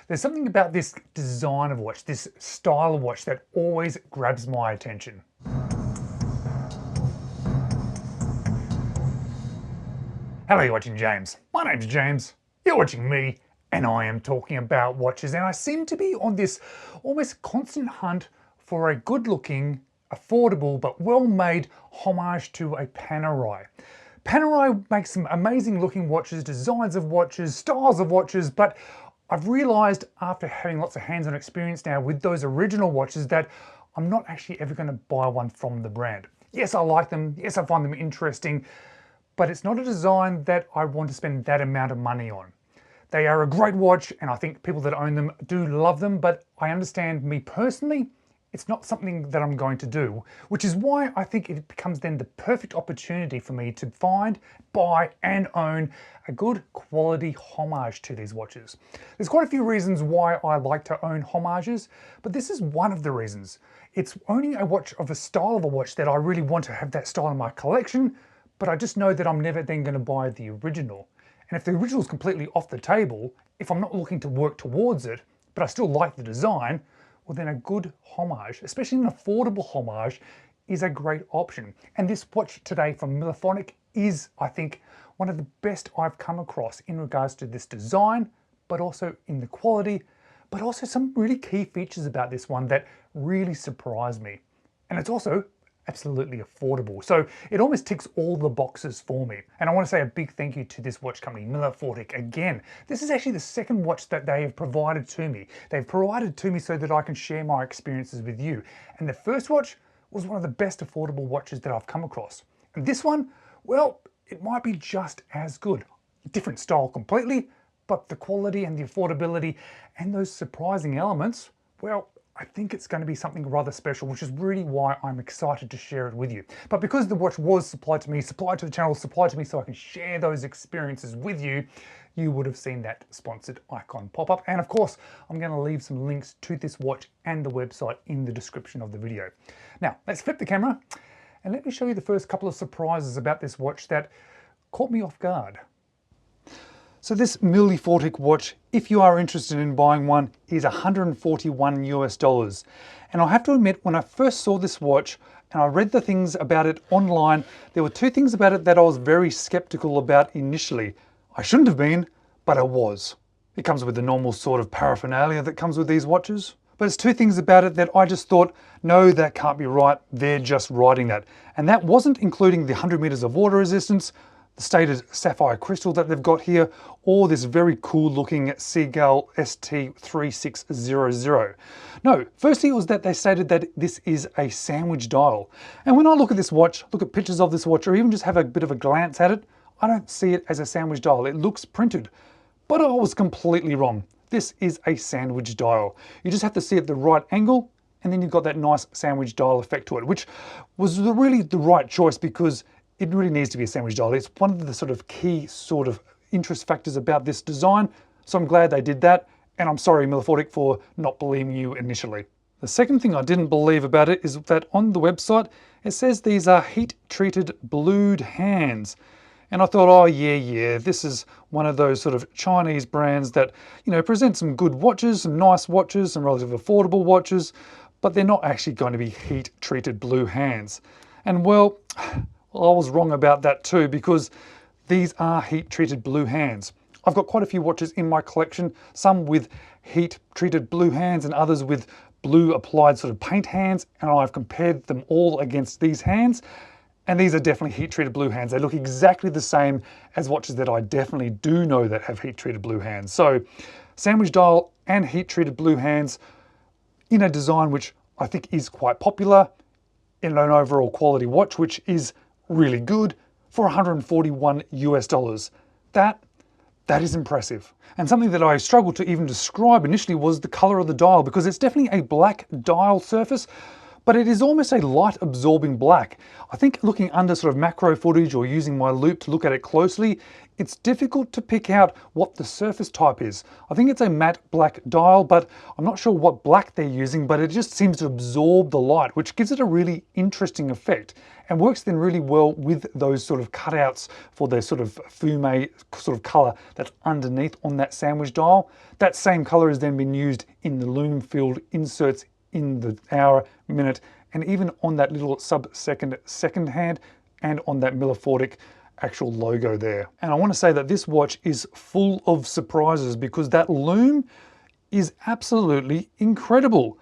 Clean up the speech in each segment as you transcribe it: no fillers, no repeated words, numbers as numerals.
There's something about this design of watch, this style of watch that always grabs my attention. Hello, you're watching James. My name's James, you're watching me, and I am talking about watches, and I seem to be on this almost constant hunt for a good-looking, affordable, but well-made homage to a Panerai. Panerai makes some amazing looking watches, designs of watches, styles of watches, but I've realized after having lots of hands-on experience now with those original watches that I'm not actually ever going to buy one from the brand. Yes, I like them. Yes, I find them interesting, but it's not a design that I want to spend that amount of money on. They are a great watch, and I think people that own them do love them, but I understand, me personally, it's not something that I'm going to do, which is why I think it becomes then the perfect opportunity for me to find, buy and own a good quality homage to these watches. There's quite a few reasons why I like to own homages, but this is one of the reasons. It's owning a watch of a style of a watch that I really want to have that style in my collection, but I just know that I'm never then going to buy the original. And if the original is completely off the table, if I'm not looking to work towards it, but I still like the design, well then a good homage, especially an affordable homage, is a great option. And this watch today from Millerphonic is, I think, one of the best I've come across in regards to this design, but also in the quality, but also some really key features about this one that really surprised me. And it's also absolutely affordable. So it almost ticks all the boxes for me. And I want to say a big thank you to this watch company, Millerphonic, again. This is actually the second watch that they have provided to me. They've provided to me so that I can share my experiences with you. And the first watch was one of the best affordable watches that I've come across. And this one, well, it might be just as good. Different style completely, but the quality and the affordability and those surprising elements, well, I think it's going to be something rather special, which is really why I'm excited to share it with you. But because the watch was supplied to me, supplied to the channel, supplied to me so I can share those experiences with you, you would have seen that sponsored icon pop up. And of course, I'm going to leave some links to this watch and the website in the description of the video. Now, let's flip the camera and let me show you the first couple of surprises about this watch that caught me off guard. So this Millerphonic watch, if you are interested in buying one, is $141 US. And I have to admit, when I first saw this watch and I read the things about it online, there were two things about it that I was very skeptical about initially. I shouldn't have been, but I was. It comes with the normal sort of paraphernalia that comes with these watches. But it's two things about it that I just thought, no, that can't be right. They're just writing that. And that wasn't including the 100 meters of water resistance, the stated sapphire crystal that they've got here, or this very cool looking Seagull ST3600. No, firstly it was that they stated that this is a sandwich dial. And when I look at this watch, look at pictures of this watch, or even just have a bit of a glance at it, I don't see it as a sandwich dial. It looks printed, but I was completely wrong. This is a sandwich dial. You just have to see it the right angle, and then you've got that nice sandwich dial effect to it, which was really the right choice because it really needs to be a sandwich dial. It's one of the sort of key sort of interest factors about this design. So I'm glad they did that. And I'm sorry, Millerphonic, for not believing you initially. The second thing I didn't believe about it is that on the website, it says these are heat-treated blued hands. And I thought, oh yeah, this is one of those sort of Chinese brands that, you know, present some good watches, some nice watches, some relatively affordable watches, but they're not actually going to be heat-treated blue hands. And well, I was wrong about that too, because these are heat-treated blue hands. I've got quite a few watches in my collection, some with heat-treated blue hands and others with blue applied sort of paint hands, and I've compared them all against these hands, and these are definitely heat-treated blue hands. They look exactly the same as watches that I definitely do know that have heat-treated blue hands. So sandwich dial and heat-treated blue hands in a design which I think is quite popular, in an overall quality watch which is really good for $141 US. That is impressive. And something that I struggled to even describe initially was the color of the dial, because it's definitely a black dial surface, but it is almost a light absorbing black. I think looking under sort of macro footage or using my loupe to look at it closely, It's difficult to pick out what the surface type is. I think it's a matte black dial, but I'm not sure what black they're using, but it just seems to absorb the light, which gives it a really interesting effect and works then really well with those sort of cutouts for the sort of fume sort of color that's underneath on that sandwich dial. That same color has then been used in the lume field inserts in the hour, minute, and even on that little sub-second second hand and on that Millifortic actual logo there. And I want to say that this watch is full of surprises because that lume is absolutely incredible.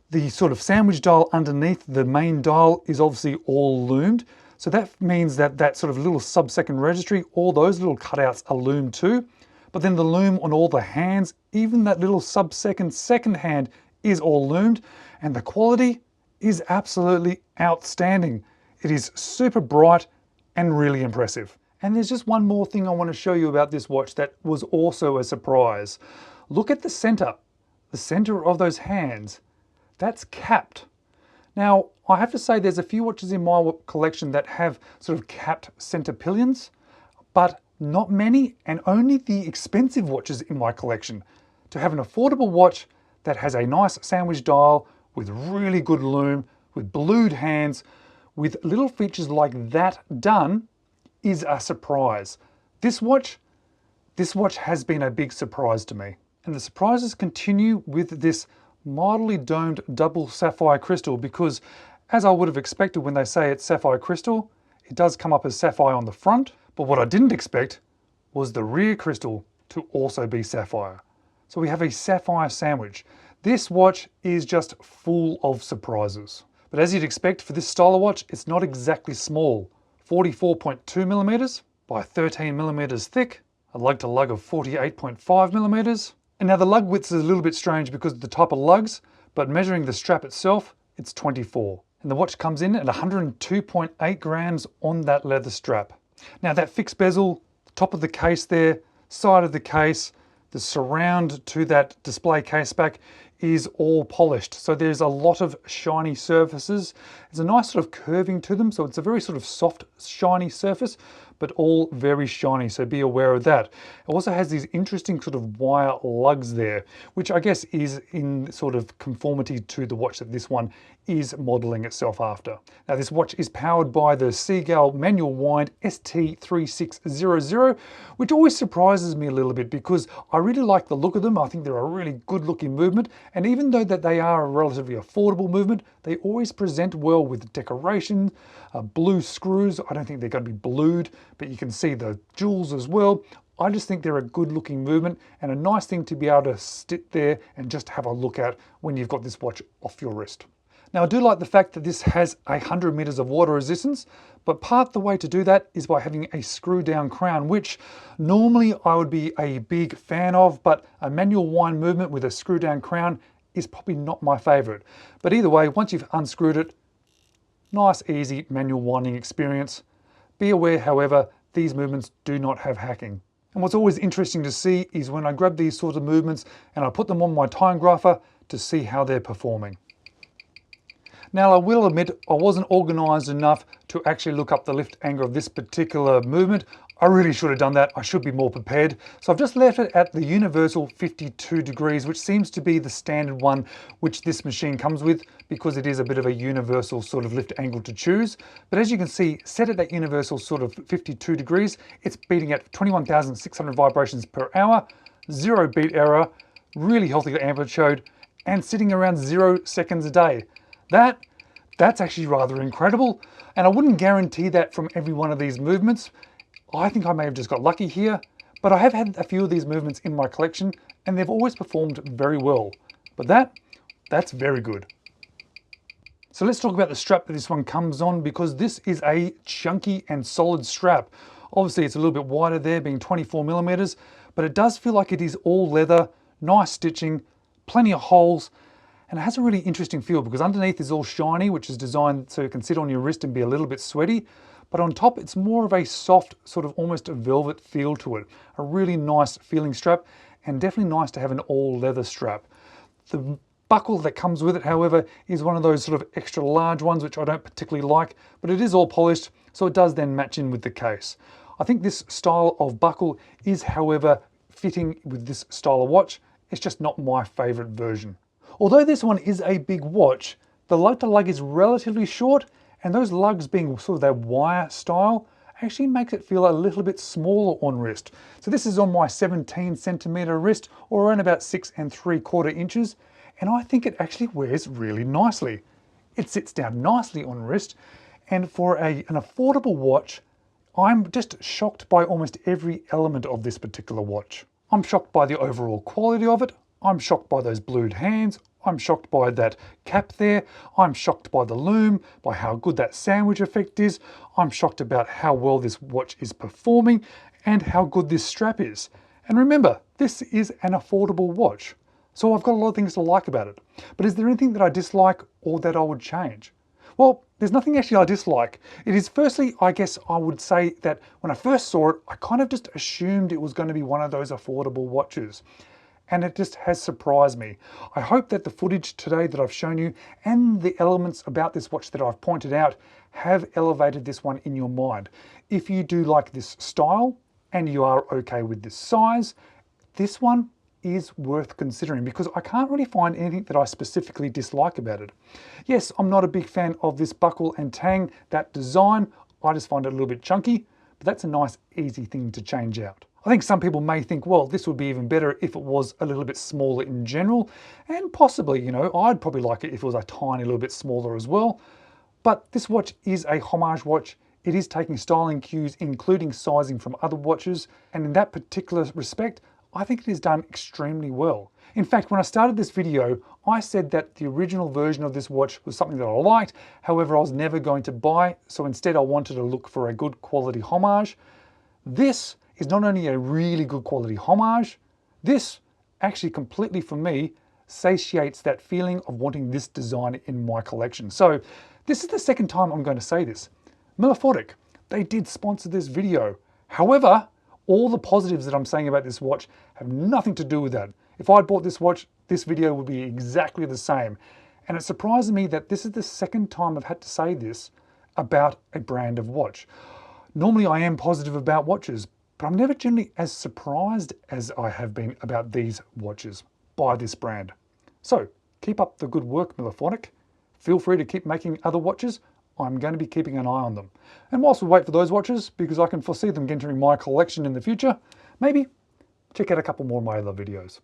The sort of sandwich dial underneath the main dial is obviously all lumed. So that means that that sort of little sub-second registry, all those little cutouts are lumed too. But then the lume on all the hands, even that little sub-second second hand is all lumed. And the quality is absolutely outstanding. It is super bright and really impressive. And there's just one more thing I want to show you about this watch that was also a surprise. Look at the center of those hands. That's capped. Now, I have to say there's a few watches in my collection that have sort of capped center pillions, but not many, and only the expensive watches in my collection. To have an affordable watch that has a nice sandwich dial with really good lume, with blued hands, with little features like that done is a surprise. This watch has been a big surprise to me. And the surprises continue with this mildly domed double sapphire crystal because, as I would have expected when they say it's sapphire crystal, it does come up as sapphire on the front. But what I didn't expect was the rear crystal to also be sapphire. So we have a sapphire sandwich. This watch is just full of surprises. But as you'd expect for this style of watch, it's not exactly small. 44.2 millimeters by 13 millimeters thick, a lug to lug of 48.5 millimeters. And now the lug width is a little bit strange because of the type of lugs, but measuring the strap itself, it's 24. And the watch comes in at 102.8 grams on that leather strap. Now that fixed bezel, top of the case there, side of the case, the surround to that display case back is all polished. So there's a lot of shiny surfaces. There's a nice sort of curving to them. So it's a very sort of soft, shiny surface, but all very shiny. So be aware of that. It also has these interesting sort of wire lugs there, which I guess is in sort of conformity to the watch that this one is modeling itself after. Now this watch is powered by the Seagull manual wind ST3600, which always surprises me a little bit because I really like the look of them. I think they're a really good looking movement. And even though that they are a relatively affordable movement, they always present well with decoration, blue screws. I don't think they're going to be blued, but you can see the jewels as well. I just think they're a good looking movement and a nice thing to be able to sit there and just have a look at when you've got this watch off your wrist. Now I do like the fact that this has 100 meters of water resistance, but part of the way to do that is by having a screw down crown, which normally I would be a big fan of, but a manual wind movement with a screw down crown is probably not my favorite. But either way, once you've unscrewed it, nice, easy manual winding experience. Be aware, however, these movements do not have hacking. And what's always interesting to see is when I grab these sort of movements and I put them on my time grapher to see how they're performing. Now I will admit I wasn't organized enough to actually look up the lift angle of this particular movement. I really should have done that. I should be more prepared. So I've just left it at the universal 52 degrees, which seems to be the standard one which this machine comes with because it is a bit of a universal sort of lift angle to choose. But as you can see, set at that universal sort of 52 degrees, it's beating at 21,600 vibrations per hour, 0 beat error, really healthy amplitude, and sitting around 0 seconds a day. That's actually rather incredible. And I wouldn't guarantee that from every one of these movements. I think I may have just got lucky here, but I have had a few of these movements in my collection and they've always performed very well. But that's very good. So let's talk about the strap that this one comes on, because this is a chunky and solid strap. Obviously it's a little bit wider there, being 24 millimeters, but it does feel like it is all leather, nice stitching, plenty of holes, and it has a really interesting feel because underneath is all shiny, which is designed so it can sit on your wrist and be a little bit sweaty. But on top, it's more of a soft, sort of almost a velvet feel to it. A really nice feeling strap, and definitely nice to have an all leather strap. The buckle that comes with it, however, is one of those sort of extra large ones, which I don't particularly like, but it is all polished, so it does then match in with the case. I think this style of buckle is, however, fitting with this style of watch. It's just not my favorite version. Although this one is a big watch, the lug to lug is relatively short, and those lugs being sort of that wire style actually makes it feel a little bit smaller on wrist. So this is on my 17 centimeter wrist, or around about 6 3/4 inches, and I think it actually wears really nicely. It sits down nicely on wrist, and for an affordable watch, I'm just shocked by almost every element of this particular watch. I'm shocked by the overall quality of it. I'm shocked by those blued hands. I'm shocked by that cap there. I'm shocked by the lume, by how good that sandwich effect is. I'm shocked about how well this watch is performing and how good this strap is. And remember, this is an affordable watch. So I've got a lot of things to like about it. But is there anything that I dislike or that I would change? Well, there's nothing actually I dislike. It is firstly, I guess I would say that when I first saw it, I kind of just assumed it was going to be one of those affordable watches. And it just has surprised me. I hope that the footage today that I've shown you and the elements about this watch that I've pointed out have elevated this one in your mind. If you do like this style and you are okay with this size, this one is worth considering, because I can't really find anything that I specifically dislike about it. Yes, I'm not a big fan of this buckle and tang, that design. I just find it a little bit chunky, but that's a nice, easy thing to change out. I think some people may think, well, this would be even better if it was a little bit smaller in general, and possibly, you know, I'd probably like it if it was a tiny little bit smaller as well. But this watch is a homage watch. It is taking styling cues, including sizing from other watches, and in that particular respect, I think it is done extremely well. In fact, when I started this video, I said that the original version of this watch was something that I liked, however, I was never going to buy, so instead I wanted to look for a good quality homage. This is not only a really good quality homage, this actually completely, for me, satiates that feeling of wanting this design in my collection. So this is the second time I'm going to say this. Milefotic, they did sponsor this video. However, all the positives that I'm saying about this watch have nothing to do with that. If I'd bought this watch, this video would be exactly the same. And it surprises me that this is the second time I've had to say this about a brand of watch. Normally I am positive about watches, but I'm never generally as surprised as I have been about these watches by this brand. So keep up the good work, Milefotic. Feel free to keep making other watches. I'm going to be keeping an eye on them. And whilst we wait for those watches, because I can foresee them entering my collection in the future, maybe check out a couple more of my other videos.